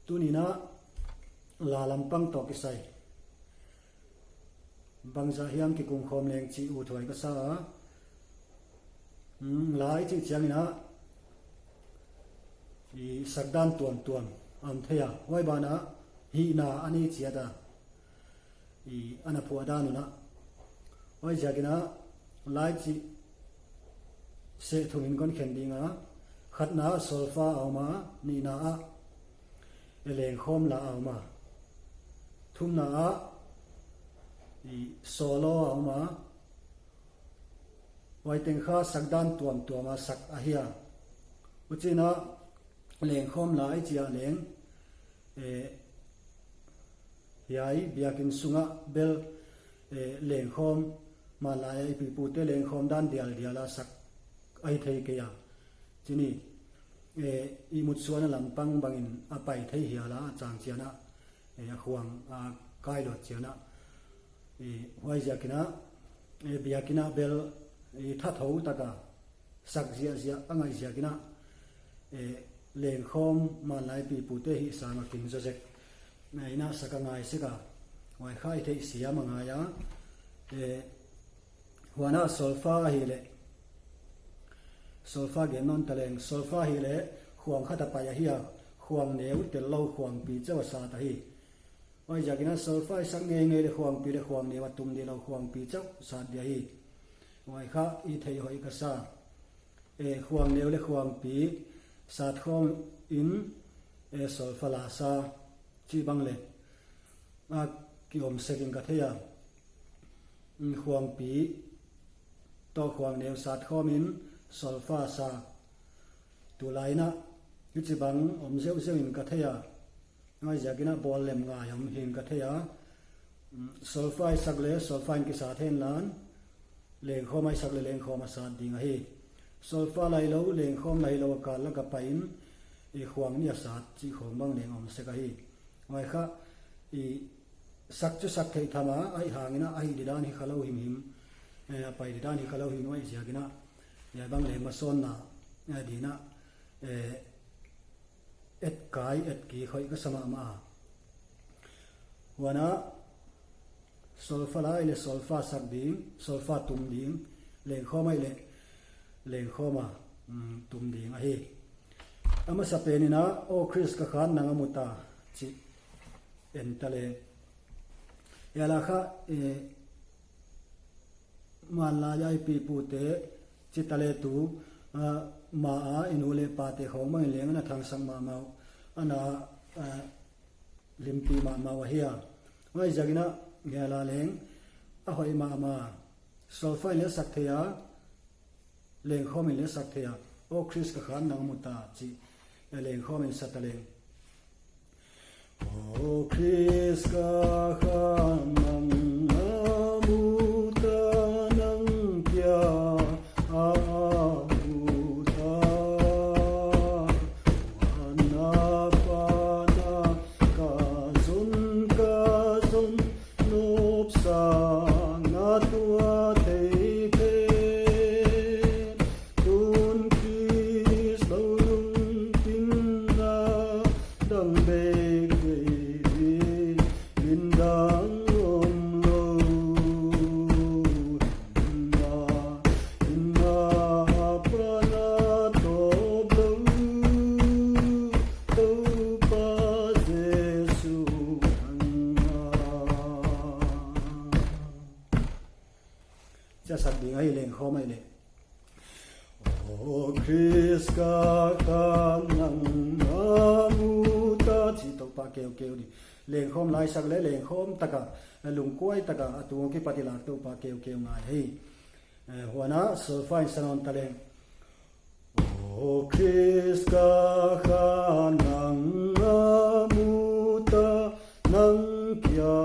tu ni na la lampang to ki sai bangza hiam ki kung khom leng chi u thoi ka sa lai chi chiang ina i sakdan tuam am theya wai bana hi na ani chia da i ana phu da nu na wai jagina lai chi se thumin kon khen dinga khatna solfa awma ni na a eleng khom la awma thum na a i solo awma wai teng kha sakdan tuama sak a hiya uchina leng khom lai chia leng yai biakin sunga bel leng khom ma lai pi pu te leng khom dan diala sak ai thei ke ya chini i mut suana lampang bangin apai thei hiala chang chiana khuang kai lo chiana wai jakina biakina bel tha thau taka sak zia angai jakina leng khom ma lai pi pu te hi sama king josek nai na saka ngai sika wai khai thei sia manga ya wana solfa hi le solfa ge non taleng solfa hi le khuang khata pa ya hiya khuang neu tel lo khuang pi chawa sa ta hi wai jakina solfa sang nge le khuang pi le khuang newa tum de lo khuang pi chaw sa dia hi wai kha i thei hoi ka sa khuang neu le khuang pi sát khom in solfa la sa chi bang le ki om seking ka theya khuang pi to khuang neu sát khom in solfa sa tu lai na yu chi bang om zeu in ka theya ngai jakina bol lem nga yam hin ka theya solfa sak le solfa in ki sa then lan leng khom ai sak le leng khom sa ding hi solfa lai lo leng khom lai lo ka la ka pain i khuang ni sa chi khom bang leng om se ka hi ngai kha i sak chu sak thei thama ai hangina ai didan hi khalo him pai didan hi khalo hi noi jakina ya bang le ma son na dina et kai et ki khoi ka sama ma wana solfa lai le solfa sak ding solfa tum ding leng khom ai le leng khoma tum ding a hi ama sapenina o chris ka khan nanga muta chi entale yala kha manla yai pi pu te chi tale tu ma a inule pa te khoma leng na thang sang ma mau ana limpi ma wa hiya ngai jagina yala leng a hoi ma solfa le sak theya leng khom in le sak theya o chris ka khan nang muta chi leng khom in sataleng o chris ka khan nang muta nang kya muta wana pana ka sun nop sa na tua sak ding ai leng khom ai le o chris ka khan nang muta chi to pa keu di leng khom lai sak le leng khom taka lung koi taka atu ki patila to pa keu ngai hei wana so fine sanon taleng o chris ka khan nang muta nang kya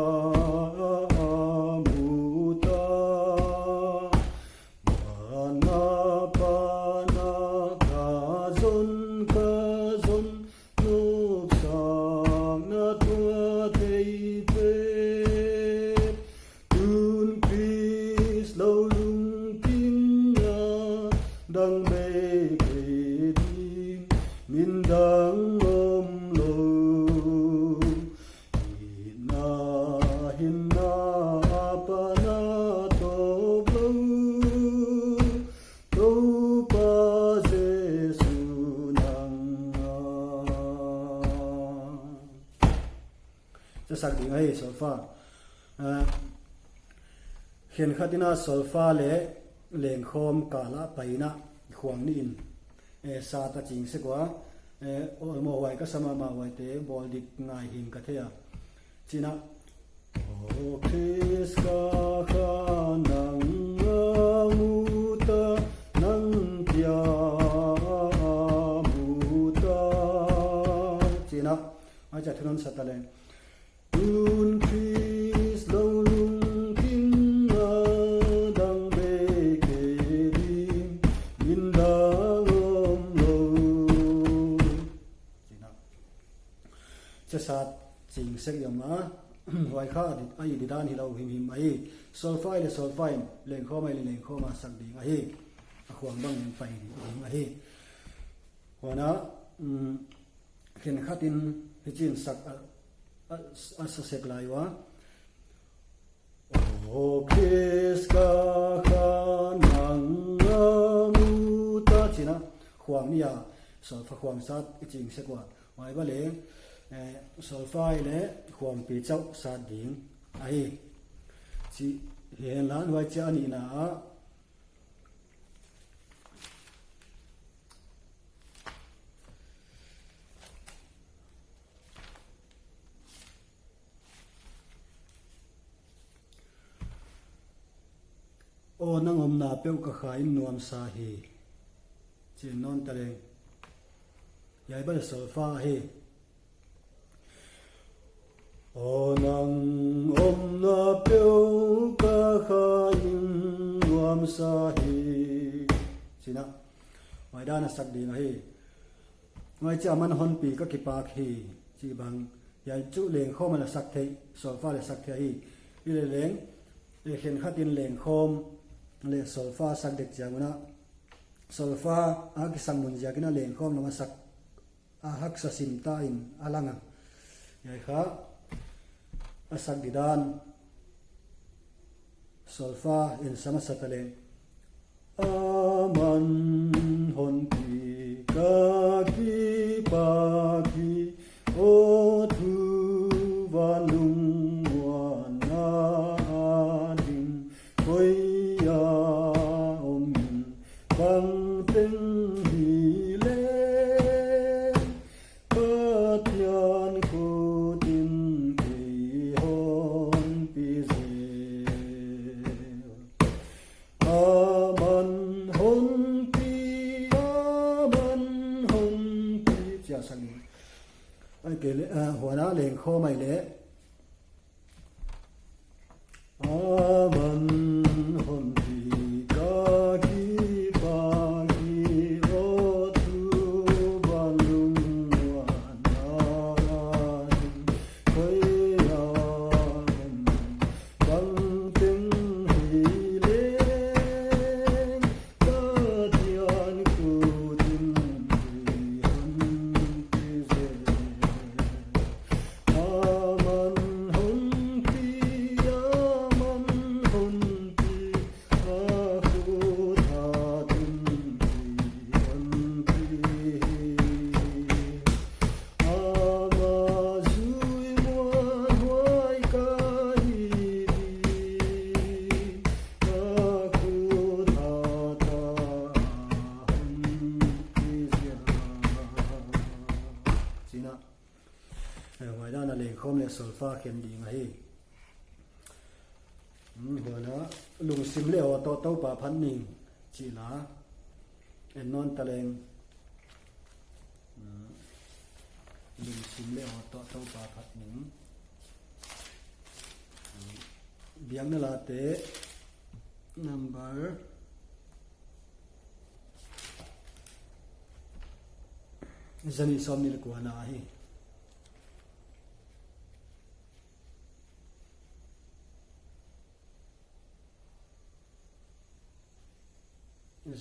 dang om lo na hin na pa na to lo to pa Giêsu nangจะสักดีไงโซฟาเห็นขัดนะโซฟาเละเล่งโคมกาละไปนะขวางนี่อินซาตาจริงสักว่าโอ้โมไว้ก็สมามาไว้เตะบอลดิกง่ายหินกะเทียจีนะโอคริสกาขะนังมูตานังเตียมูตาจีนะอาจจะถนนสัตว์เลงคุณคริสลงลุงกินดังเบเกดิยินดังอมโลจีนะจะสัตว์จริงสักอย่างมาไว้ข้าไอ้ดิดานที่เราหิมไอ้โซลไฟเลยโซลไฟเล่งข้อไม่เล่งข้อมาสักดีไอ้ขวางบ้างยังไปดีไอ้หัวนะเห็นขัดินที่จีนสักสเสกลายวะโอเคสกาขะนังมูตาจีนะขวางนี่ยโซลไฟขวางสัตว์จริงสักว่าไว้บ้าเลยโซลไฟเลยขวางปีเจ้าสัตว์ดิ่งไอ้จีเห็นล้านไว้เจ้านี่นะโอ้นังอมนาเปียวกะขายนวมสาฮีจีนอนตะเลงยายบ้านโซฟาฮีโอ้นังอมนาเปียวกะขายนวมสาฮีจีนะไว้ด้านสักดีนะฮีไว้จะมันฮอนปีก็กิปากฮีจีบังยายจุเลงข้อมันสักเทโซฟาเลยสักเทฮีวิเลเลงเห็นขัดินเลงคมเลโซลฟาสักเด็กจากนะโซลฟาอากิสังมุนจากนะเลงคมลงมาสักอาฮักสสิมตาอินอาลังอ่ะยัยข้าสักดิดานโซลฟาอินสมัสตะเลงอามันฮอนปีกากีปากีโอทูวาลุงวานาดิงโอยbang teng hi le patyan ko tin ki hon pi ze aman hon pi cha sang ai ke le hwa na leng kho mai le aman hon pi ka ki ngoài ra là liền không là sulfa khen đi ngay vừa nó lùng sim leo to tàu bà phán ninh chỉ là em non ta lên lùng sim leo to tàu bà phán ninh biang nó là tế number zani som ni ko na hi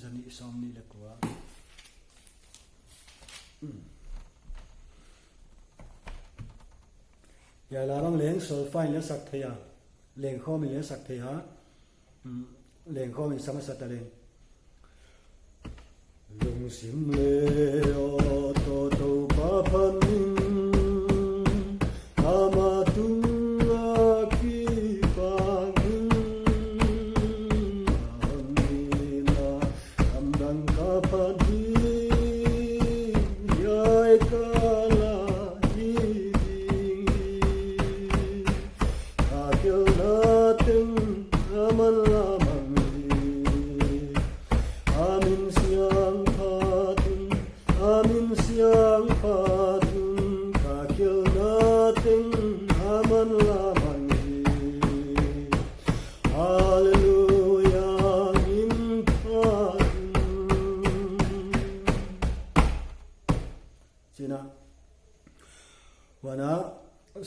zani som ni ko ya la bang leng sulfa le sak thaya leng khom le sak thaya leng khom sama sata leng lung sim le o to to pa phan ama tung a ki pa ni na am dang ka pa di yai ka la hi a kyo na ting aman la mang amin siang patun ka kyo na ting aman la mang hallelujah in patun China wana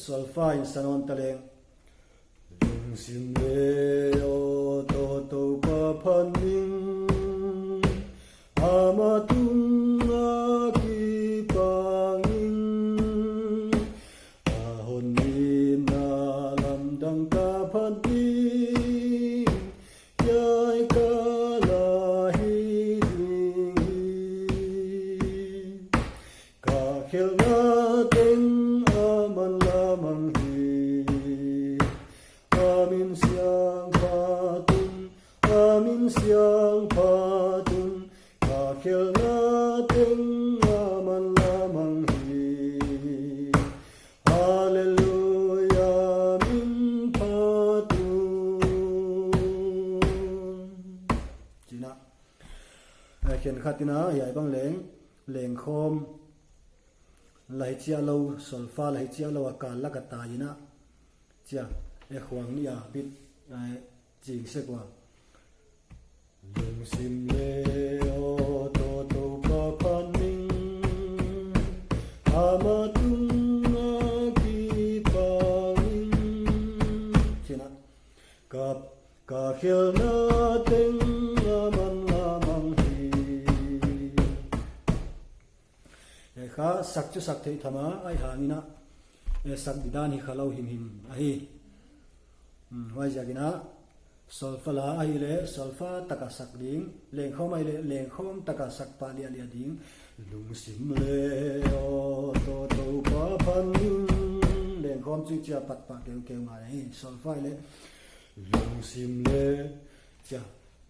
solfa in sanon taleng lung sim le o to to pa phan ning ama tung a ki pangin ahon ni na lam dang ka phan ti yai ka la hi ka khel na ten aman la mang hi amin siang patun ka khel na ten aman la mang hi hallelujah min patun China khen khatina yai bang leng khom lai chia lo solfa lai chia lo ka la ka ta ina chia e khwang ni a bit jing se kwa lung sim le o to to pa phan ning ama tung a ki pa ning China ka khel na teng aman la mang hi e kha sak chu sak thei thama ai hangina e sak didan hi khalo him a hi wai jagina solfa la ai le solfa taka sak ding leng khom ai le leng khom taka sak pa lia ding lung sim le o to to pa phan leng khom chi chia pat pa keu ma hi solfa le lung sim le cha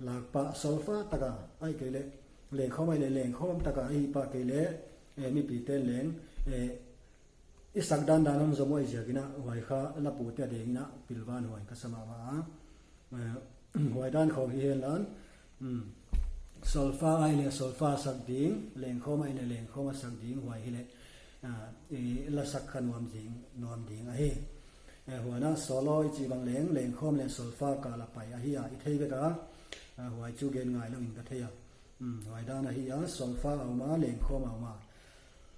lak pa solfa taka ai ke le leng khom ai le leng khom taka ai pa ke le mi pi ten leng isak dan danam zomoi jagina wai kha la pu te de ina pilwan hoi ka sama wa wai dan khom hi lan solfa ai le solfa sak ding leng khom ai le leng khom sak ding wai hi le la sak khan nom ding a hi huana soloi chi bang leng khom le solfa ka la pai a hi a i thei be ka wai chu gen ngai lo in ka thei a wai dan a hi a solfa au ma leng khom au ma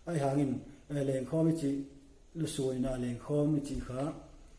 ai hangin leng khom chi lu sui na leng khom chi kha